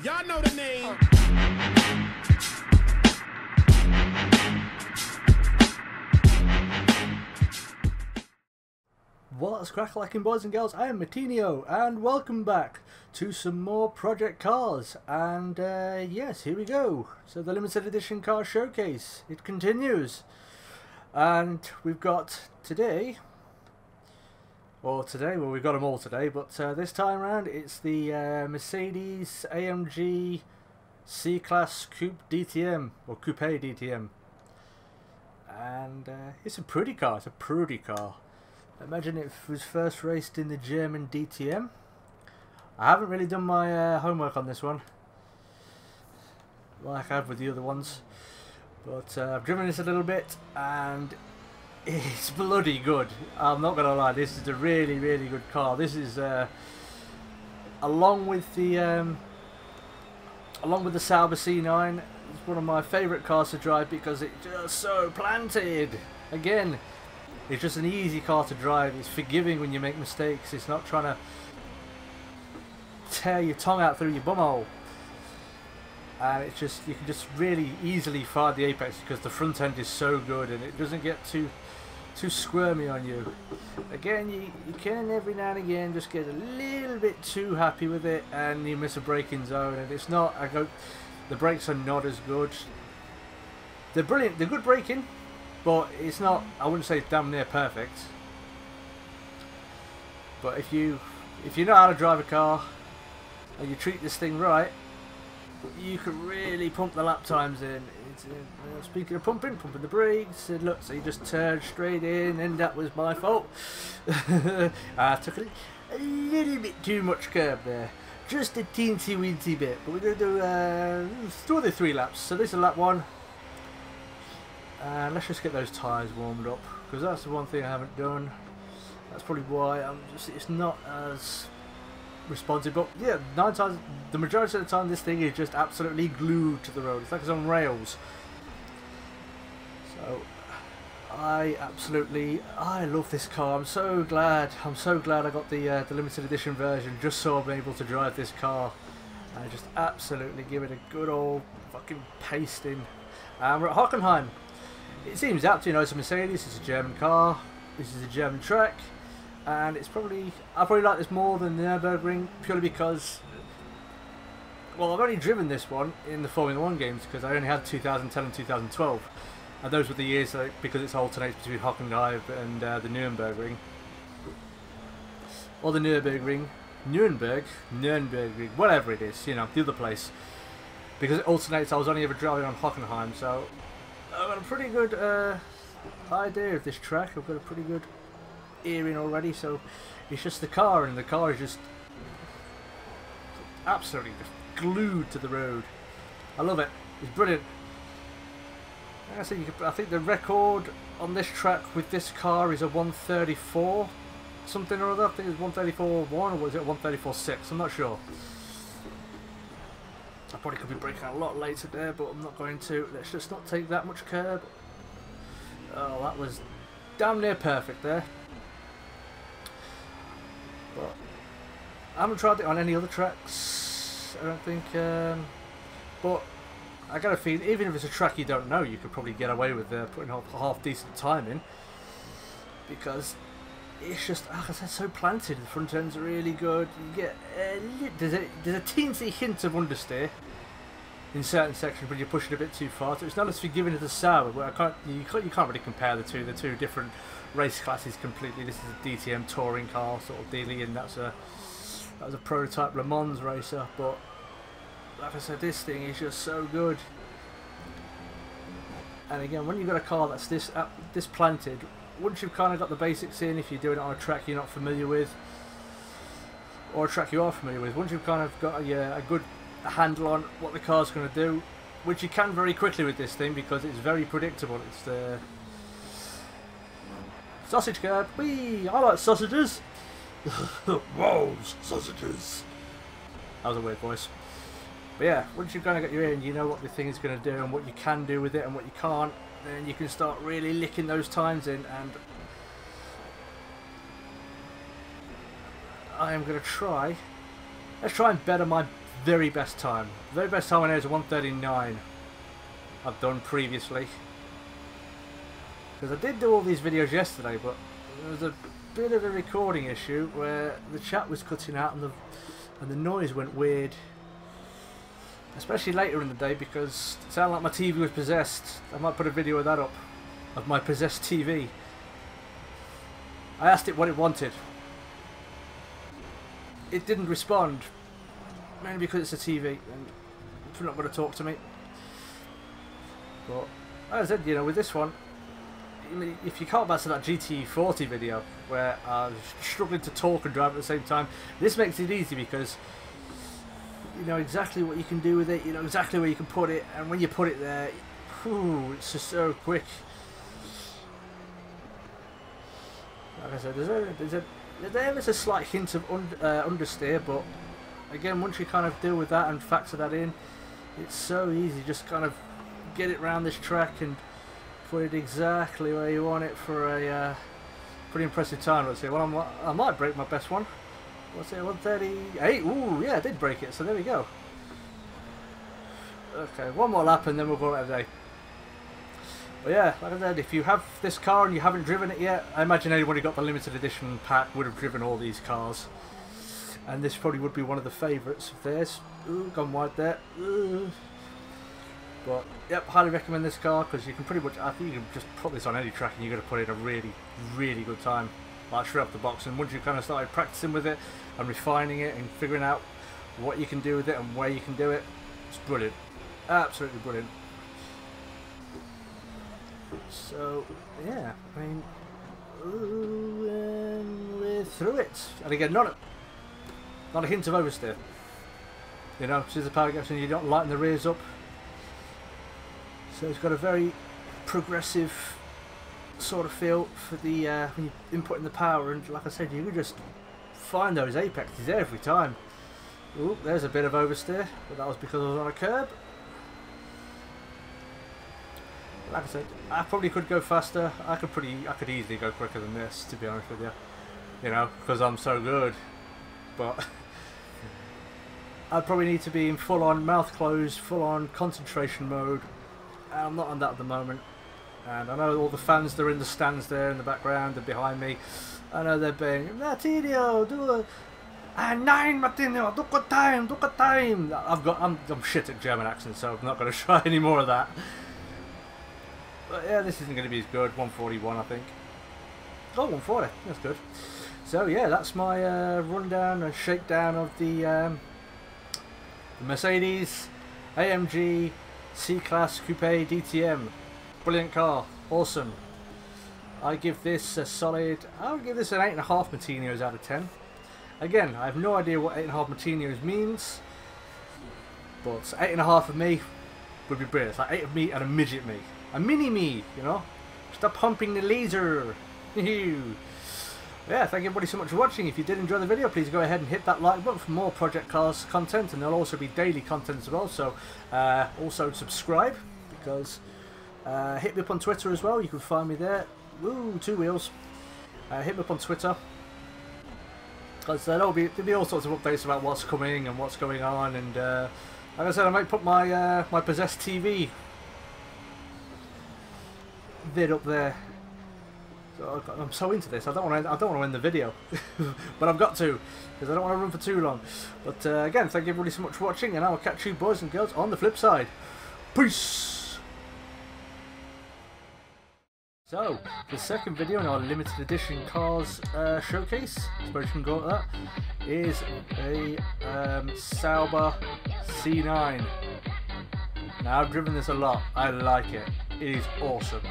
Y'all know the name. What's crack-lacking, boys and girls? I am Martinio, and welcome back to some more Project Cars. And yes, here we go. So the limited edition car showcase, it continues. And we've got today, well we've got them all today, but this time around it's the Mercedes-AMG C-Class Coupe DTM, or Coupe DTM. And it's a pretty car, Imagine if it was first raced in the German DTM. I haven't really done my homework on this one, like I have with the other ones. But I've driven this a little bit, and it's bloody good. I'm not going to lie, this is a really, really good car. This is, along with the Sauber C9, it's one of my favourite cars to drive because it's just so planted. Again, it's just an easy car to drive. It's forgiving when you make mistakes. It's not trying to tear your tongue out through your bumhole. And it's just, you can just really easily fire the apex because the front end is so good and it doesn't get too squirmy on you. Again, you can every now and again just get a little bit too happy with it and you miss a braking zone, and it's not, the brakes are not as good. They're brilliant, they're good braking, but it's not, I wouldn't say damn near perfect. But if you know how to drive a car and you treat this thing right, you can really pump the lap times in. Speaking of pumping the brakes, and look, so you just turned straight in, and that was my fault. I took a little bit too much curb there, just a teensy weensy bit. But we're going to do 2 or 3 laps. So this is lap 1. And let's just get those tyres warmed up, because that's the one thing I haven't done. That's probably why it's not as responsive. But yeah, 9 times, the majority of the time, this thing is just absolutely glued to the road. It's like it's on rails. So I love this car. I'm so glad I got the limited edition version, just so I'm able to drive this car and just absolutely give it a good old fucking pasting. We're at Hockenheim. It seems apt, you know, it's a Mercedes, it's a German car, this is a German track, and it's probably, I probably like this more than the Nürburgring, purely because, well, I've only driven this one in the Formula 1 games because I only had 2010 and 2012, and those were the years, because it's alternates between Hockenheim and the Nürburgring, or the Nürburgring, Nürburgring, whatever it is, you know, the other place, because it alternates. I was only ever driving on Hockenheim, so I've got a pretty good idea of this track. I've got a pretty good earring already, so it's just the car, and the car is just absolutely just glued to the road. I love it. It's brilliant. I think the record on this track with this car is a 134 something or other. I think it's 134.1, or was it 134.6? I'm not sure. I probably could be braking a lot later there, but I'm not going to. Let's just not take that much curb. Oh, that was damn near perfect there. But I haven't tried it on any other tracks, I don't think. But I got a feeling, even if it's a track you don't know, you could probably get away with putting a half decent time in, because it's just, like I said, so planted. The front end's really good. You get there's a teensy hint of understeer in certain sections, but you're pushing a bit too far. So it's not as forgiving as the Sauber, where you can't really compare the two. They're 2 different race classes completely. This is a DTM touring car sort of dealing, and that was a prototype Le Mans racer. But like I said, this thing is just so good. And again, when you've got a car that's this planted, once you've kind of got the basics in, if you're doing it on a track you're not familiar with, or a track you are familiar with, once you've kind of got a good handle on what the car's going to do, which you can very quickly with this thing because it's very predictable. It's the sausage curb. Whee! I like sausages. Whoa, sausages. That was a weird voice. But yeah, once you've kind of got your in, you know what the thing is going to do and what you can do with it and what you can't, then you can start really licking those times in. And I am going to try, let's try and better my very best time. The very best time I know is a 1:39 I've done previously. Because I did do all these videos yesterday, but there was a bit of a recording issue where the chat was cutting out and the noise went weird. Especially later in the day, because it sounded like my TV was possessed. I might put a video of that up, of my possessed TV. I asked it what it wanted. It didn't respond, mainly because it's a TV and it's not going to talk to me. But as I said, you know, with this one, if you can't back to that GT40 video where I was struggling to talk and drive at the same time, this makes it easy because you know exactly what you can do with it, you know exactly where you can put it, and when you put it there, whew, it's just so quick. Like I said, there's a slight hint of understeer, but again, once you kind of deal with that and factor that in, it's so easy. Just kind of get it around this track and put it exactly where you want it for a pretty impressive time. Let's see. Well, I might break my best one. What's it? 1:38. Ooh, yeah, I did break it. So there we go. Okay, one more lap and then we'll go out of the day. But yeah, like I said, if you have this car and you haven't driven it yet, I imagine anyone who got the limited edition pack would have driven all these cars. And this probably would be one of the favourites of theirs. Ooh, gone wide there. Ooh. But yep, highly recommend this car because you can pretty much, I think you can just put this on any track and you're going to put in a really, really good time. Like straight off the box. And once you kind of started practicing with it and refining it and figuring out what you can do with it and where you can do it, it's brilliant. Absolutely brilliant. So yeah, I mean, ooh, and we're through it. And again, not a hint of oversteer. You know, since the power gets in, you don't lighten the rears up. So it's got a very progressive sort of feel for the when you're inputting the power, and like I said, you can just find those apexes every time. Ooh, there's a bit of oversteer, but that was because I was on a curb. Like I said, I probably could go faster. I could easily go quicker than this, to be honest with you. You know, because I'm so good. But I'd probably need to be in full-on mouth closed, full-on concentration mode. I'm not on that at the moment. And I know all the fans that are in the stands there in the background and behind me. I know they're being, Martinho, do a 9, Martinho, do a time. I'm shit at German accents, so I'm not going to try any more of that. But yeah, this isn't going to be as good. 141, I think. Oh, 140. That's good. So yeah, that's my rundown and shakedown of the Mercedes-AMG C-Class Coupe DTM. Brilliant car. Awesome. I give this a solid, I'll give this an 8.5 Martinos out of 10. Again, I have no idea what 8.5 Martinos means, but 8.5 of me would be brilliant. It's like 8 of me and a midget me. A mini me, you know? Stop pumping the laser. Yeah, thank you everybody so much for watching. If you did enjoy the video, please go ahead and hit that like button for more Project Cars content, and there'll also be daily content as well, so also subscribe, because hit me up on Twitter as well. You can find me there. Woo, 2 wheels. Hit me up on Twitter, because there'll be all sorts of updates about what's coming and what's going on. And like I said, I might put my my possessed TV vid up there. So I'm so into this. I don't want to end the video, but I've got to, because I don't want to run for too long. But again, thank you everybody so much for watching, and I will catch you boys and girls on the flip side. Peace. So, the second video in our limited edition cars showcase, I suppose you can call it that, is a Sauber C9. Now, I've driven this a lot. I like it. It is awesome.